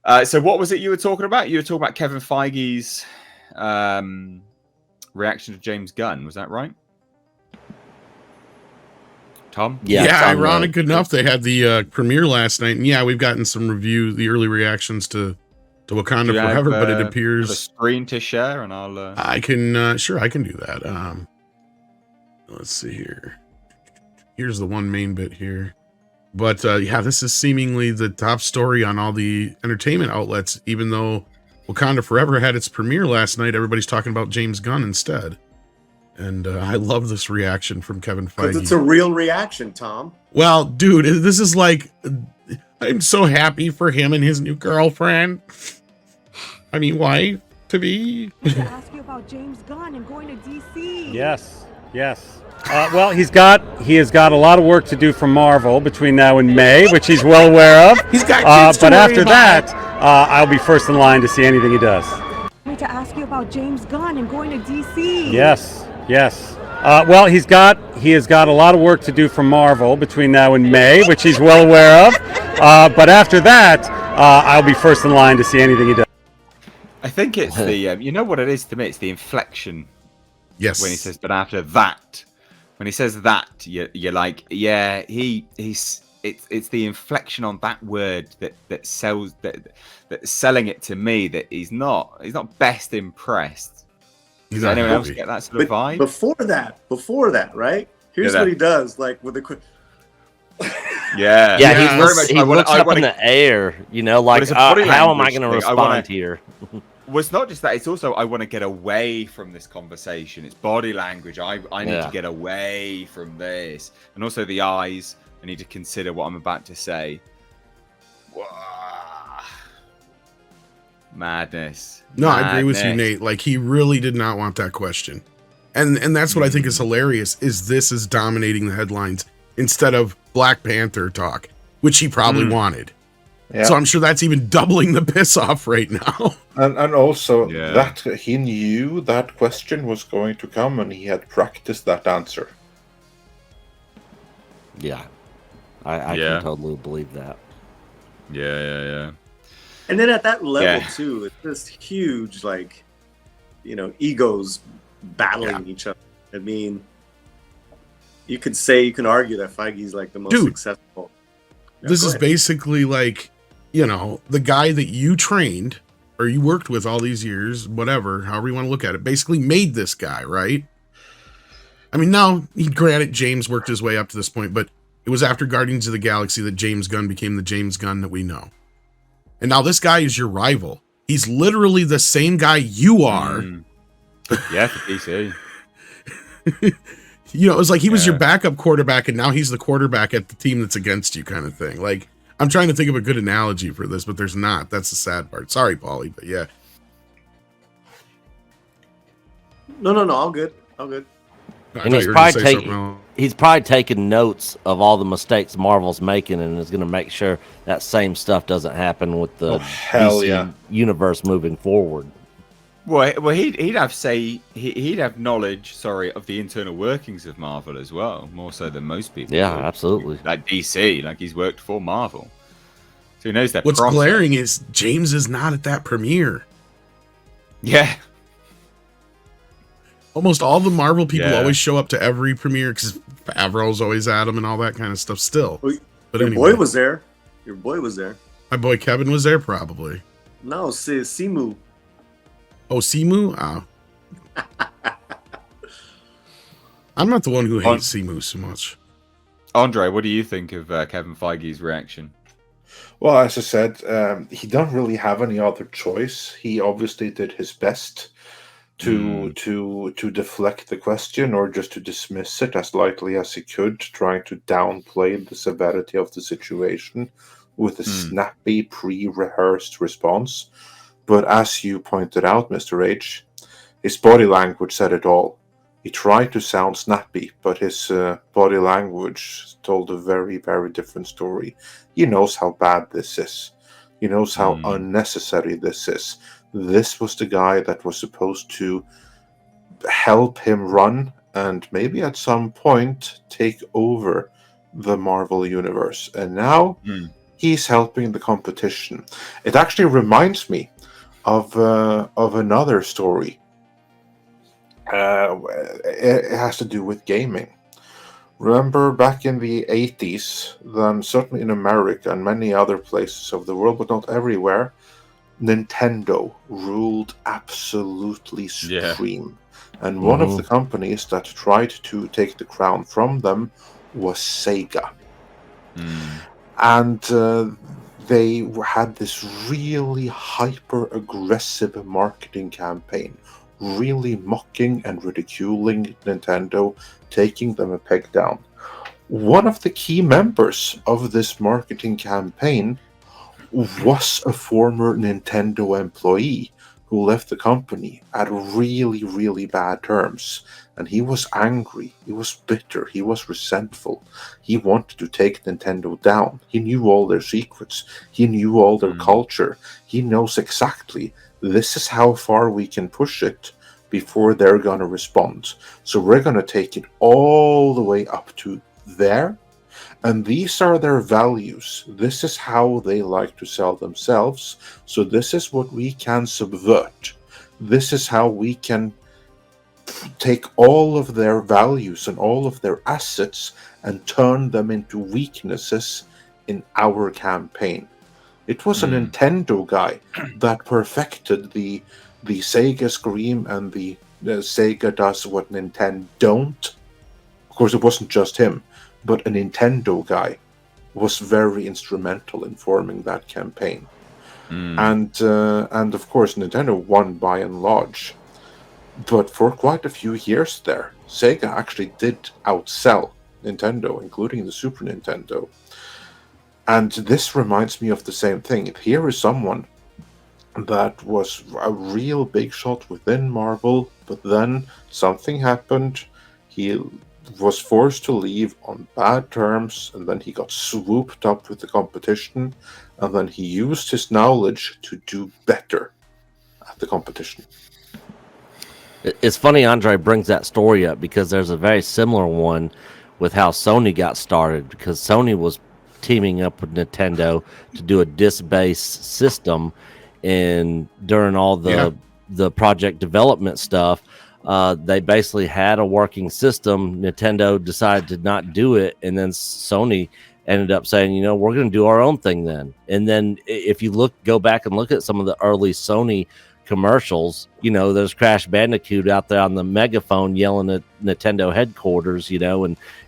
So what was it you were talking about? You were talking about Kevin Feige's reaction to James Gunn. Was that right? Tom? Yeah, ironic enough, they had the premiere last night, and we've gotten some the early reactions to Wakanda Forever, but it appears a screen to share, and I'll. I can sure I can do that. Let's see here. Here's the one main bit here, but this is seemingly the top story on all the entertainment outlets. Even though Wakanda Forever had its premiere last night, everybody's talking about James Gunn instead. And I love this reaction from Kevin Feige. Because it's a real reaction, Tom. Well, dude, this is like, I'm so happy for him and his new girlfriend. I mean, wife to be. To ask you about James Gunn and going to DC. Yes. Well, he has got a lot of work to do for Marvel between now and May, which he's well aware of. He's got kids to but worry after about. that, I'll be first in line to see anything he does. To ask you about James Gunn and going to DC. Yes. Well, he has got a lot of work to do for Marvel between now and May, which he's well aware of. But after that, I'll be first in line to see anything he does. I think it's the you know what it is to me. It's the inflection. Yes. When he says, but after that, when he says that, you're like, yeah, it's the inflection on that word that sells that's selling it to me that he's not best impressed. Does anyone else get that sort of vibe? Before that, right? Here's what he does, like with a quick. Yeah, he looks up in the air, like how am I going to respond here? Well, it's not just that; it's also I want to get away from this conversation. It's body language. I need to get away from this, and also the eyes. I need to consider what I'm about to say. Madness. No, I agree with you, Nate. Like, he really did not want that question. And that's what I think is hilarious, is this is dominating the headlines instead of Black Panther talk, which he probably wanted. Yeah. So I'm sure that's even doubling the piss off right now. And also that he knew that question was going to come and he had practiced that answer. Yeah. I can totally believe that. Yeah. And then at that level too, it's just huge, like, egos battling each other. I mean, you can argue that Feige's like the most successful. This is basically like, the guy that you trained or you worked with all these years, whatever, however you want to look at it, basically made this guy, right? I mean, now, granted, James worked his way up to this point, but it was after Guardians of the Galaxy that James Gunn became the James Gunn that we know. And now this guy is your rival. He's literally the same guy you are. Yeah, DC. It was like he was your backup quarterback, and now he's the quarterback at the team that's against you, kind of thing. Like, I'm trying to think of a good analogy for this, but there's not. That's the sad part. Sorry, Paulie, but yeah. No, all good. And he's probably taking notes of all the mistakes Marvel's making, and is going to make sure that same stuff doesn't happen with the DC universe moving forward. Well, he'd have knowledge, of the internal workings of Marvel as well, more so than most people. Yeah, absolutely. Like DC, like he's worked for Marvel, so he knows that. What's glaring is James is not at that premiere. Yeah. Almost all the Marvel people always show up to every premiere because Favreau's always at them and all that kind of stuff still. Well, but your boy was there. My boy Kevin was there, probably. No, Simu. Oh, Simu? Oh. I'm not the one who hates Simu so much. Andre, what do you think of Kevin Feige's reaction? Well, as I said, he don't really have any other choice. He obviously did his best to deflect the question or just to dismiss it as lightly as he could, trying to downplay the severity of the situation with a snappy, pre-rehearsed response. But as you pointed out, Mr. H, his body language said it all. He tried to sound snappy, but his body language told a very, very different story. He knows how bad this is. He knows how unnecessary this is. This was the guy that was supposed to help him run and maybe at some point take over the Marvel Universe. And now Feige's helping the competition. It actually reminds me of another story. It has to do with gaming. Remember back in the 80s, then certainly in America and many other places of the world, but not everywhere, Nintendo ruled absolutely supreme. And one of the companies that tried to take the crown from them was Sega. And they had this really hyper-aggressive marketing campaign, really mocking and ridiculing Nintendo, taking them a peg down. One of the key members of this marketing campaign was a former Nintendo employee who left the company at really, really bad terms. And he was angry, he was bitter, he was resentful. He wanted to take Nintendo down. He knew all their secrets, he knew all their culture. He knows exactly this is how far we can push it before they're going to respond. So we're going to take it all the way up to there. And these are their values. This is how they like to sell themselves. So this is what we can subvert. This is how we can take all of their values and all of their assets and turn them into weaknesses in our campaign. It was a Nintendo guy that perfected the Sega Scream and the Sega does what Nintendo don't. Of course, it wasn't just him, but a Nintendo guy was very instrumental in forming that campaign. And of course, Nintendo won by and large. But for quite a few years there, Sega actually did outsell Nintendo, including the Super Nintendo. And this reminds me of the same thing. Here is someone that was a real big shot within Marvel, but then something happened. He was forced to leave on bad terms, and then he got swooped up with the competition, and then he used his knowledge to do better at the competition. It's funny Andre brings that story up because there's a very similar one with how Sony got started, because Sony was teaming up with Nintendo to do a disc-based system, and during all the project development stuff, they basically had a working system. Nintendo decided to not do it, and then Sony ended up saying, we're going to do our own thing then. And then if you go back and look at some of the early Sony commercials, there's Crash Bandicoot out there on the megaphone yelling at Nintendo headquarters,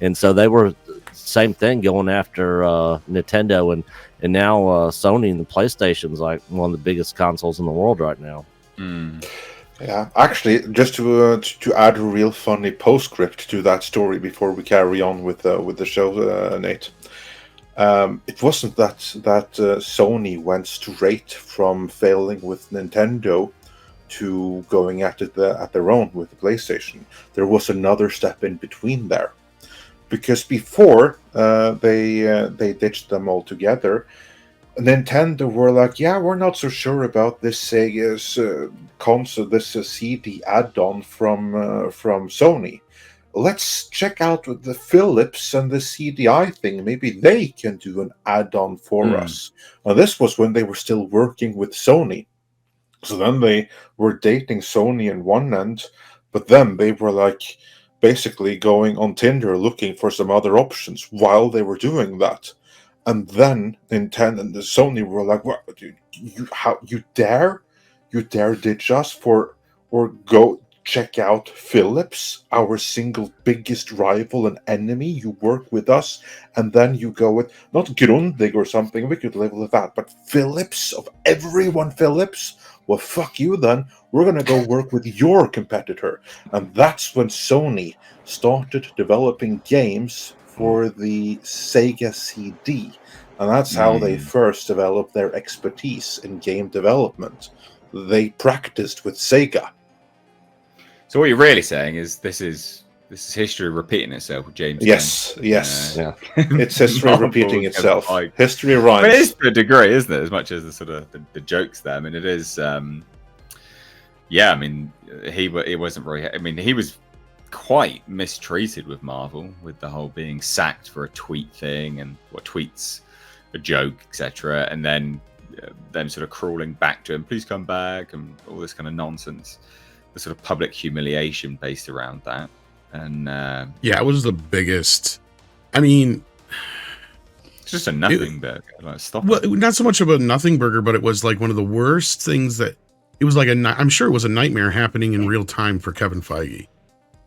and so they were same thing going after Nintendo, and now Sony and the PlayStation's like one of the biggest consoles in the world right now. Yeah, actually, just to add a real funny postscript to that story before we carry on with the show, Nate. It wasn't that Sony went straight from failing with Nintendo to going at it at their own with the PlayStation. There was another step in between there, because before they ditched them altogether, Nintendo were like, yeah, we're not so sure about this Sega's console, this CD add-on from Sony. Let's check out the Philips and the CDI thing. Maybe they can do an add-on for us. Now, this was when they were still working with Sony. So then they were dating Sony in one end, but then they were like basically going on Tinder looking for some other options while they were doing that. And then Nintendo and the Sony were like, "What? You dare ditch us or go check out Philips, our single biggest rival and enemy? You work with us, and then you go with not Grundig or something. We could live with that, but Philips, of everyone, Philips. Well, fuck you then. We're gonna go work with your competitor." And that's when Sony started developing games for the Sega CD, and that's how they first developed their expertise in game development. They practiced with Sega. So what you're really saying is this is history repeating itself with James Gunn. Yes. It's history repeating itself. History rhymes. But it is to a degree, isn't it? As much as the sort of the jokes there. I mean, it is. Yeah, I mean, he wasn't very. I mean, he was quite mistreated with Marvel, with the whole being sacked for a tweet thing and what tweets a joke, etc., and then them sort of crawling back to him, please come back, and all this kind of nonsense. The sort of public humiliation based around that, and it was the biggest. I mean, it's just a nothing burger. Like, stop. Well, not so much of a nothing burger, but it was like one of the worst things that it was like I'm sure it was a nightmare happening in real time for Kevin Feige,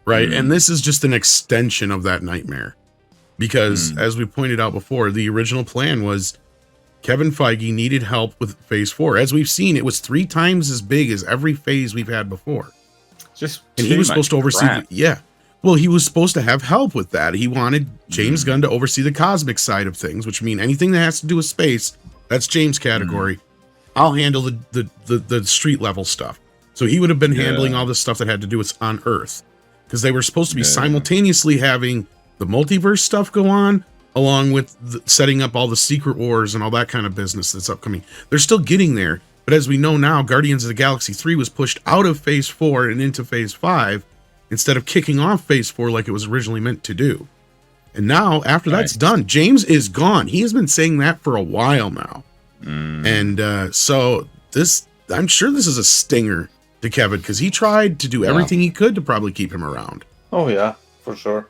right? And this is just an extension of that nightmare, because as we pointed out before, the original plan was Kevin Feige needed help with Phase 4. As we've seen, it was 3 times as big as every phase we've had before. And he was supposed to oversee. Well, he was supposed to have help with that. He wanted James Gunn to oversee the cosmic side of things, which means anything that has to do with space, that's James' category. I'll handle the street level stuff. So he would have been handling all the stuff that had to do with on Earth, because they were supposed to be simultaneously having the multiverse stuff go on, along with setting up all the Secret Wars and all that kind of business that's upcoming. They're still getting there, but as we know now, Guardians of the Galaxy 3 was pushed out of Phase 4 and into Phase 5 instead of kicking off Phase 4 like it was originally meant to do. And now, after that's done, James is gone. He has been saying that for a while now. And so I'm sure this is a stinger to Kevin, because he tried to do everything he could to probably keep him around. Oh, yeah, for sure.